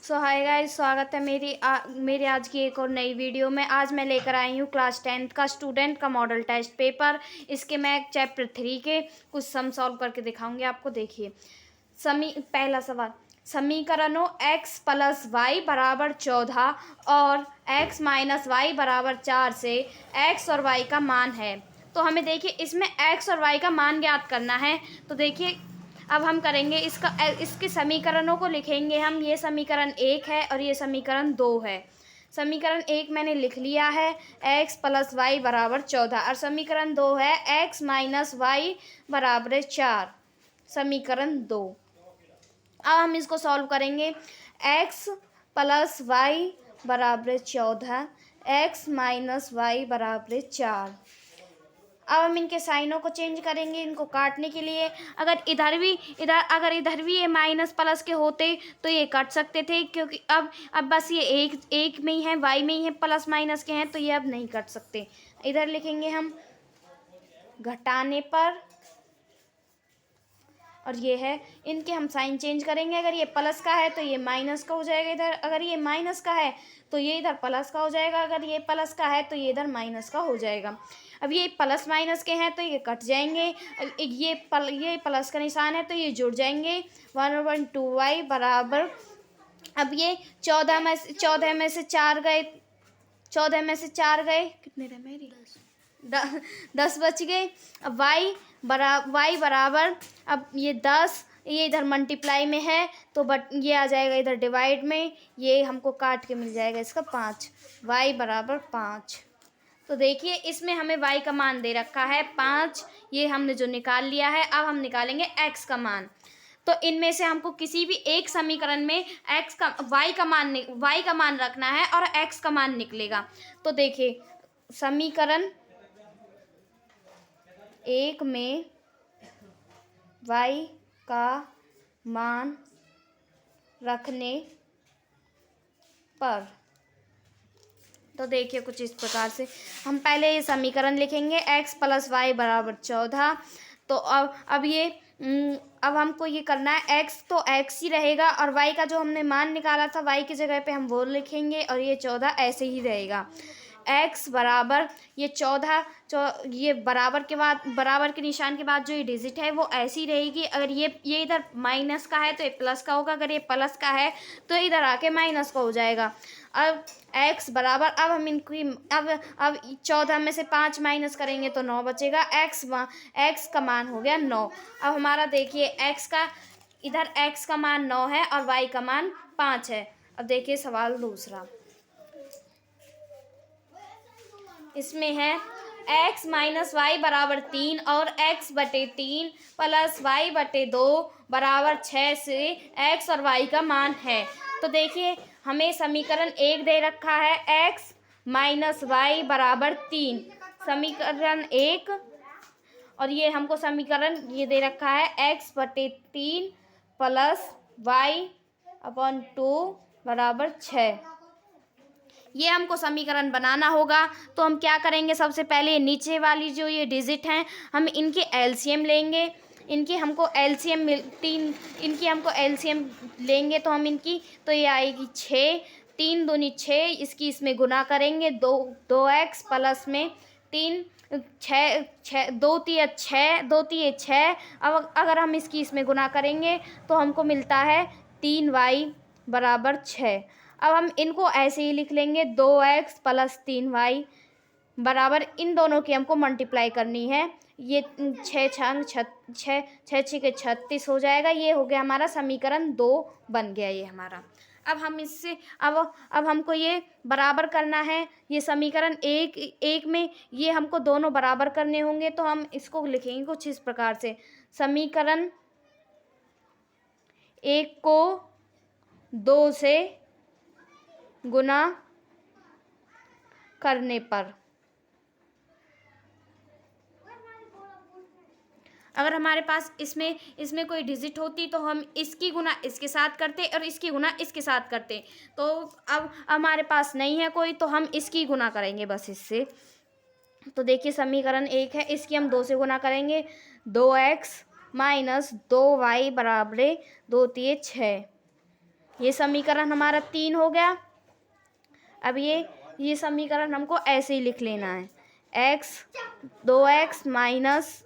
सो hi guys, स्वागत है मेरी आज की एक और नई वीडियो में। आज मैं लेकर आई हूँ क्लास 10th का स्टूडेंट का मॉडल टेस्ट पेपर। इसके मैं चैप्टर 3 के कुछ सम सॉल्व करके दिखाऊंगी आपको। देखिए, पहला सवाल, समीकरणों x प्लस वाई बराबर 14 और x माइनस वाई बराबर 4 से x और y का मान है। तो हमें देखिए इसमें x और y का मान ज्ञात करना है। तो देखिए अब हम करेंगे इसके समीकरणों को लिखेंगे हम। ये समीकरण 1 है और ये समीकरण 2 है। समीकरण 1 मैंने लिख लिया है, x प्लस वाई बराबर 14, और समीकरण 2 है x माइनस वाई बराबर 4। समीकरण 2। अब हम इसको सॉल्व करेंगे। x प्लस वाई बराबर 14, x माइनस वाई बराबर 4। अब हम इनके साइनों को चेंज करेंगे इनको काटने के लिए। अगर इधर भी ये माइनस प्लस के होते तो ये कट सकते थे, क्योंकि अब बस ये एक में ही है, वाई में ही है, प्लस माइनस के हैं, तो ये अब नहीं कट सकते। इधर लिखेंगे हम घटाने पर, और ये है, इनके हम साइन चेंज करेंगे। अगर ये प्लस का है तो ये माइनस का हो जाएगा इधर, अगर ये माइनस का है तो ये इधर प्लस का हो जाएगा, अगर ये प्लस का है तो ये इधर माइनस का हो जाएगा। अब ये प्लस माइनस के हैं तो ये कट जाएंगे। ये प्लस का निशान है तो ये जुड़ जाएंगे। 1/2y बराबर, अब ये 14 में से 4 गए, 14 में से 4 गए, कितने रहे मेरी 10 बच गए। अब y बराबर, अब ये 10, ये इधर मल्टीप्लाई में है तो बट ये आ जाएगा इधर डिवाइड में, ये हमको काट के मिल जाएगा इसका 5, y बराबर 5। तो देखिए इसमें हमें y का मान दे रखा है 5, ये हमने जो निकाल लिया है। अब हम निकालेंगे x का मान। तो इनमें से हमको किसी भी एक समीकरण में y का मान रखना है और x का मान निकलेगा। तो देखिए समीकरण 1 में y का मान रखने पर, तो देखिए कुछ इस प्रकार से हम पहले ये समीकरण लिखेंगे, x प्लस वाई बराबर 14। तो अब हमको ये करना है, x तो x ही रहेगा और y का जो हमने मान निकाला था y की जगह पे हम वो लिखेंगे, और ये 14 ऐसे ही रहेगा। x बराबर ये 14, ये बराबर के बाद, बराबर के निशान के बाद जो ये डिजिट है वो ऐसी रहेगी। अगर ये इधर माइनस का है तो ये प्लस का होगा, अगर ये प्लस का है तो इधर आके माइनस का हो जाएगा। अब x बराबर, अब हम इनकी अब 14 में से 5 माइनस करेंगे तो 9 बचेगा। x का मान हो गया 9। अब हमारा देखिए इधर x का मान 9 है और y का मान 5 है। अब देखिए सवाल दूसरा, इसमें है x माइनस वाई बराबर 3 और x/3 प्लस y/2 बराबर 6 से x और y का मान है। तो देखिए हमें समीकरण 1 दे रखा है, x माइनस वाई बराबर 3, समीकरण 1, और ये हमको समीकरण ये दे रखा है x/3 प्लस y/2 बराबर 6। ये हमको समीकरण बनाना होगा। तो हम क्या करेंगे, सबसे पहले नीचे वाली जो ये डिजिट हैं हम इनके एलसीएम लेंगे। इनकी हमको एलसीएम लेंगे तो हम इनकी, तो ये आएगी 6, 3 दूनी 6, इसकी इसमें गुना करेंगे 2x प्लस में 3, 6 2 तिया 6, 2 तिये 6। अब अगर हम इसकी इसमें गुना करेंगे तो हमको मिलता है 3y बराबर 6। अब हम इनको ऐसे ही लिख लेंगे, 2x प्लस 3y बराबर, इन दोनों की हमको मल्टीप्लाई करनी है। ये 6 के 36 हो जाएगा। ये हो गया हमारा समीकरण 2 बन गया ये हमारा। अब हम इससे अब हमको ये बराबर करना है। ये समीकरण एक में ये हमको दोनों बराबर करने होंगे, तो हम इसको लिखेंगे कुछ इस प्रकार से, समीकरण 1 को 2 से गुना करने पर, अगर हमारे पास इसमें कोई डिजिट होती तो हम इसकी गुना इसके साथ करते और इसकी गुना इसके साथ करते। तो अब हमारे पास नहीं है कोई, तो हम इसकी गुना करेंगे बस इससे। तो देखिए समीकरण 1 है, इसकी हम 2 से गुना करेंगे, 2x माइनस 2y बराबर 2 तिये 6। ये समीकरण हमारा 3 हो गया। अब ये समीकरण हमको ऐसे ही लिख लेना है। x 2x minus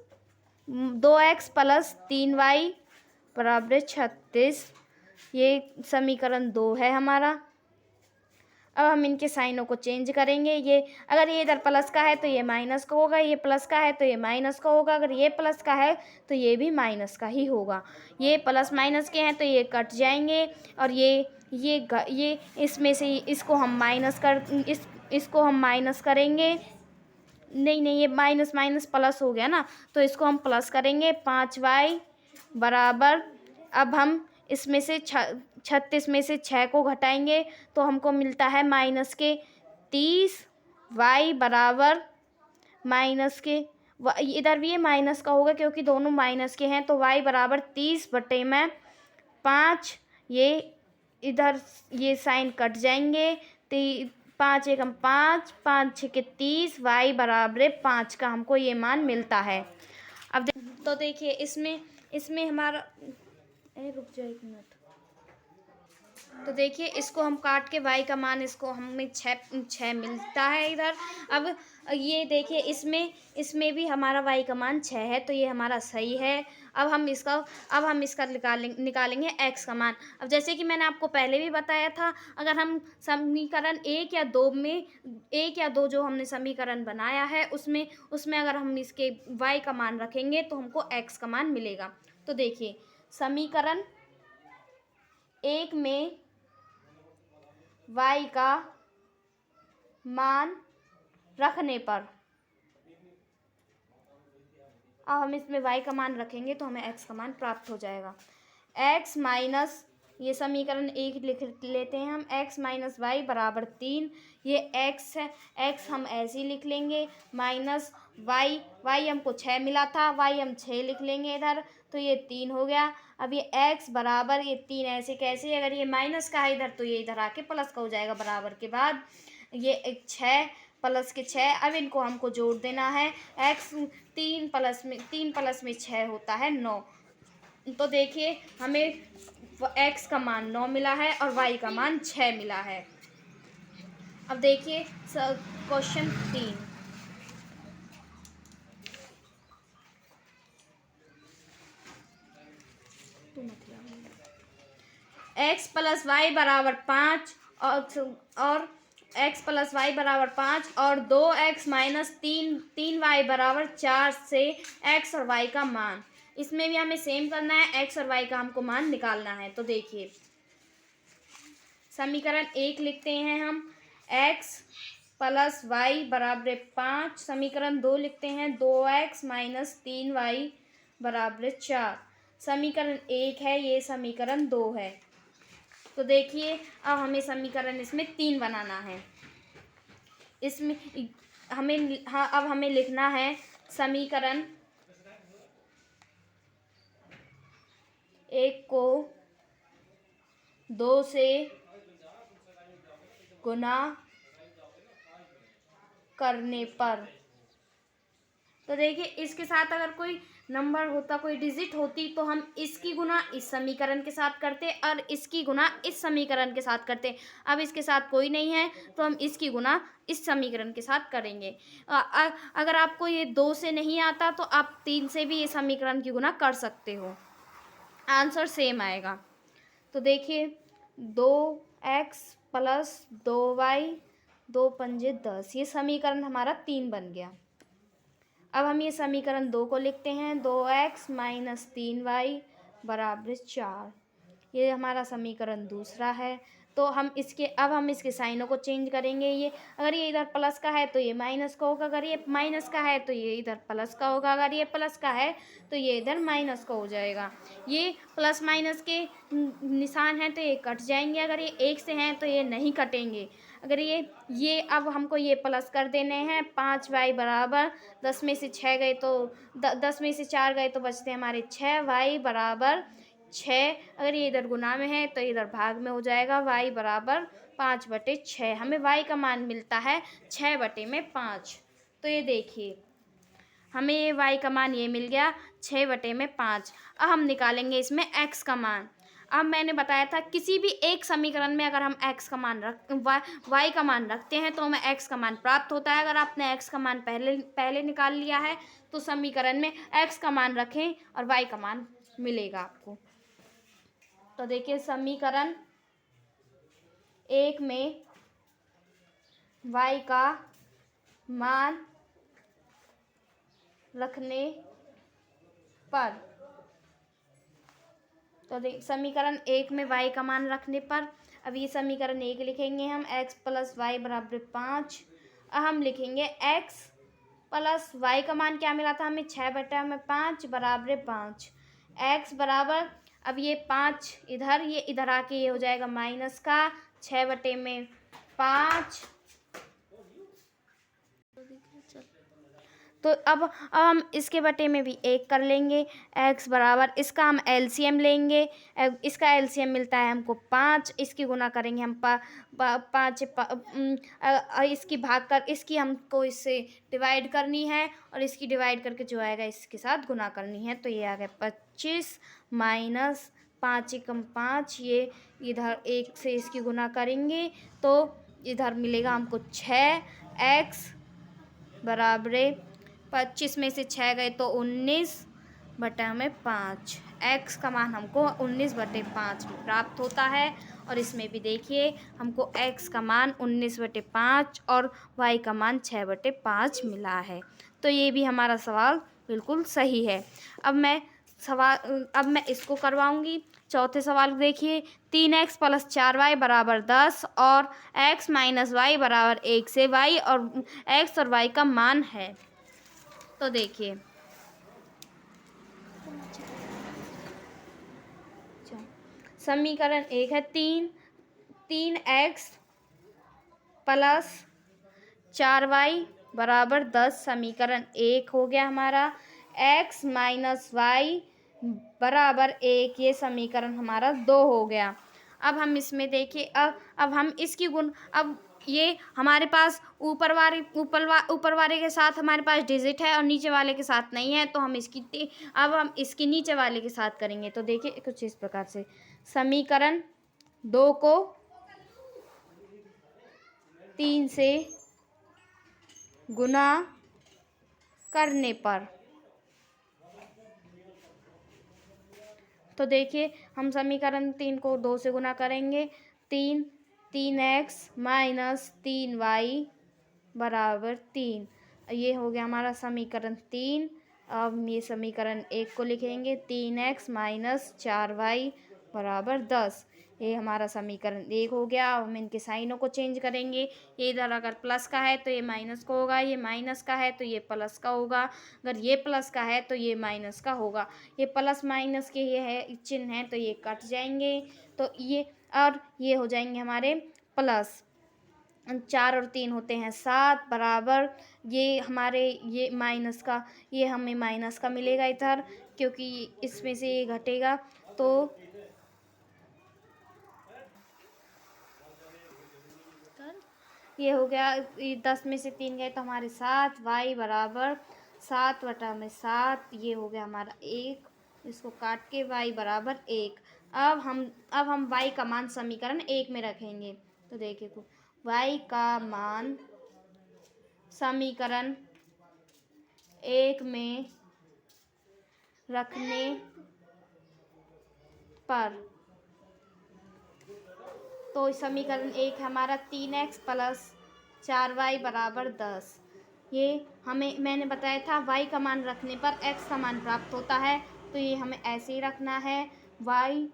2x plus 3y बराबर 36। ये समीकरण 2 है हमारा। अब हम इनके साइनों को चेंज करेंगे। ये अगर ये इधर प्लस का है तो ये माइनस का होगा, ये प्लस का है तो ये माइनस का होगा, अगर ये प्लस का है तो ये भी माइनस का ही होगा। ये प्लस माइनस के हैं तो ये कट जाएंगे और ये इसमें से इसको हम इसको हम माइनस करेंगे। नहीं, ये माइनस माइनस प्लस हो गया ना, तो इसको हम प्लस करेंगे। 5y बराबर, अब हम इसमें से 36 में से 6 को घटाएंगे तो हमको मिलता है माइनस के 30। y बराबर माइनस के इधर भी ये माइनस का होगा क्योंकि दोनों माइनस के हैं, तो y बराबर 30/5। ये इधर ये साइन कट जाएंगे। 5 एकम 5, 5 छके 30, y बराबर 5 का हमको ये मान मिलता है। अब तो देखिए इसमें हमारा रुक जाए 1 मिनट। तो देखिए इसको हम काट के y का मान इसको हमें 6 मिलता है इधर। अब ये देखिए इसमें भी हमारा y का मान 6 है, तो ये हमारा सही है। अब हम इसका निकालेंगे x का मान। अब जैसे कि मैंने आपको पहले भी बताया था, अगर हम समीकरण 1 या 2 जो हमने समीकरण बनाया है उसमें अगर हम इसके y का मान रखेंगे तो हमको x का मान मिलेगा। तो देखिए समीकरण 1 में y का मान रखने पर, अब हम इसमें y का मान रखेंगे तो हमें x का मान प्राप्त हो जाएगा। x माइनस, ये समीकरण 1 लिख लेते हैं हम, x माइनस वाई बराबर 3। ये x है, x हम ऐसे ही लिख लेंगे, माइनस y हमको 6 मिला था, y हम 6 लिख लेंगे इधर, तो ये 3 हो गया। अब ये x बराबर ये 3 ऐसे कैसे, अगर ये माइनस का है इधर तो ये इधर आके प्लस का हो जाएगा बराबर के बाद। ये 6 प्लस के 6, अब इनको हमको जोड़ देना है। x 3 प्लस में 6 होता है 9। तो देखिए हमें x का मान 9 मिला है और y का मान 6 मिला है। अब देखिए क्वेश्चन 3, x प्लस वाई बराबर 5 और x प्लस वाई बराबर 5 और 2x माइनस 3y बराबर 4 से x और y का मान, इसमें भी हमें सेम करना है, x और y का हमको मान निकालना है। तो देखिए समीकरण 1 लिखते हैं हम, x प्लस वाई बराबर 5। समीकरण 2 लिखते हैं 2x माइनस 3y बराबर 4। समीकरण 1 है, ये समीकरण 2 है। तो देखिए अब हमें समीकरण इसमें 3 बनाना है। इसमें अब हमें लिखना है समीकरण 1 को 2 से गुना करने पर, तो देखिए इसके साथ अगर कोई नंबर होता, कोई डिजिट होती, तो हम इसकी गुना इस समीकरण के साथ करते और इसकी गुना इस समीकरण के साथ करते। अब इसके साथ कोई नहीं है तो हम इसकी गुना इस समीकरण के साथ करेंगे। अगर आपको ये 2 से नहीं आता तो आप 3 से भी ये समीकरण की गुना कर सकते हो, आंसर सेम आएगा। तो देखिए 2x प्लस 2y 2 पंजे 10, ये समीकरण हमारा 3 बन गया। अब हम ये समीकरण 2 को लिखते हैं, 2x माइनस 3y बराबर 4, ये हमारा समीकरण दूसरा है। तो हम इसके साइनों को चेंज करेंगे। ये अगर ये इधर प्लस का है तो ये माइनस का होगा, अगर ये माइनस का है तो ये इधर प्लस का होगा, अगर ये प्लस का है तो ये इधर माइनस का हो जाएगा। ये प्लस माइनस के निशान हैं तो ये कट जाएंगे, अगर ये 1 से हैं तो ये नहीं कटेंगे। अगर ये अब हमको ये प्लस कर देने हैं। 5y बराबर 10 में से 6 गए तो 10 में से 4 गए तो बचते हैं हमारे 6y बराबर 6। अगर ये इधर गुना में है तो इधर भाग में हो जाएगा, y बराबर 5/6। हमें y का मान मिलता है 6/5। तो ये देखिए हमें ये y का मान ये मिल गया 6/5। अब हम निकालेंगे इसमें x का मान। अब मैंने बताया था किसी भी एक समीकरण में अगर हम x का मान y का मान रखते हैं तो हमें x का मान प्राप्त होता है। अगर आपने x का मान पहले निकाल लिया है तो समीकरण में x का मान रखें और y का मान मिलेगा आपको। तो देखिए समीकरण 1 में y का मान रखने पर, तो समीकरण 1 में y का मान रखने पर, अब ये समीकरण 1 लिखेंगे हम x प्लस वाई बराबर 5। अब हम लिखेंगे x प्लस वाई का मान क्या मिला था हमें 6/5 बराबर 5। x बराबर, अब ये 5 इधर, ये इधर आके ये हो जाएगा माइनस का 6/5। तो अब हम इसके बटे में भी 1 कर लेंगे। x बराबर, इसका हम एलसीएम लेंगे। इसका एलसीएम मिलता है हमको 5, इसकी गुना करेंगे हम 5, इसकी भाग कर, इसकी हमको इससे डिवाइड करनी है और इसकी डिवाइड करके जो आएगा इसके साथ गुना करनी है। तो ये आ गया 25 माइनस 5 एकम 5, ये इधर 1 से इसकी गुना करेंगे तो इधर मिलेगा हमको 6x बराबर 25 में से 6 गए तो 19/5। x का मान हमको 19/5 में प्राप्त होता है। और इसमें भी देखिए हमको x का मान 19/5 और y का मान 6/5 मिला है। तो ये भी हमारा सवाल बिल्कुल सही है। अब मैं इसको करवाऊंगी। चौथे सवाल देखिए, 3x प्लस 4y बराबर 10 और x माइनस वाई बराबर 1 से y और x और y का मान है। तो देखिए समीकरण 1 है 3x प्लस 4y बराबर 10, समीकरण 1 हो गया हमारा। x माइनस वाई बराबर 1, ये समीकरण हमारा 2 हो गया। अब हम इसमें देखिए, अब हम इसकी अब ये हमारे पास ऊपर वाले के साथ हमारे पास डिजिट है और नीचे वाले के साथ नहीं है, तो हम अब हम इसकी नीचे वाले के साथ करेंगे। तो देखिए कुछ इस प्रकार से, समीकरण 2 को 3 से गुना करने पर, तो देखिए हम समीकरण 3 को 2 से गुना करेंगे। 3x माइनस 3y बराबर 3, ये हो गया हमारा समीकरण 3। अब ये समीकरण 1 को लिखेंगे 3x माइनस 4y बराबर 10, ये हमारा समीकरण 1 हो गया। अब हम इनके साइनों को चेंज करेंगे। ये इधर अगर प्लस का है तो ये माइनस का होगा, ये माइनस का है तो ये प्लस का होगा, अगर ये प्लस का है तो ये माइनस का होगा। ये प्लस माइनस के ये है चिन्ह है तो ये कट जाएंगे, तो ये और ये हो जाएंगे हमारे प्लस। 4 और 3 होते हैं 7 बराबर, ये हमारे ये माइनस का, ये हमें माइनस का मिलेगा इधर, क्योंकि इसमें से ये घटेगा। तो ये हो गया, 10 में से 3 गए तो हमारे 7, y बराबर 7/7, ये हो गया हमारा 1, इसको काट के y बराबर 1। अब हम y का मान समीकरण 1 में रखेंगे। तो देखिए y का मान समीकरण 1 में रखने पर, तो समीकरण 1 है हमारा 3x प्लस 4y बराबर 10। ये मैंने बताया था y का मान रखने पर x का मान प्राप्त होता है, तो ये हमें ऐसे ही रखना है। y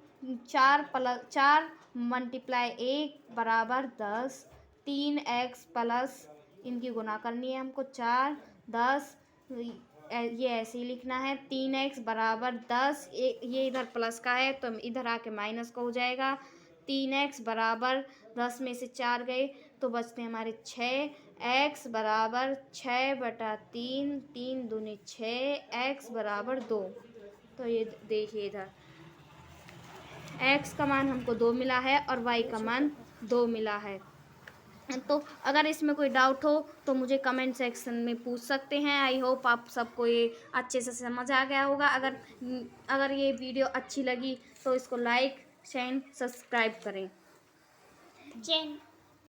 4 मल्टीप्लाई 1 बराबर 10, 3x प्लस, इनकी गुना करनी है हमको 4, 10, ये ऐसे ही लिखना है। 3x बराबर 10, ये इधर प्लस का है तो इधर आके माइनस का हो जाएगा। 3x बराबर 10 में से 4 गए तो बचते हमारे 6x बराबर 6/3, 3 दूनी 6, x बराबर 2। तो ये देखिए इधर x का मान हमको 2 मिला है और y का मान 2 मिला है। तो अगर इसमें कोई डाउट हो तो मुझे कमेंट सेक्शन में पूछ सकते हैं। आई होप आप सबको ये अच्छे से समझ आ गया होगा। अगर ये वीडियो अच्छी लगी तो इसको लाइक चैनल सब्सक्राइब करें। चैन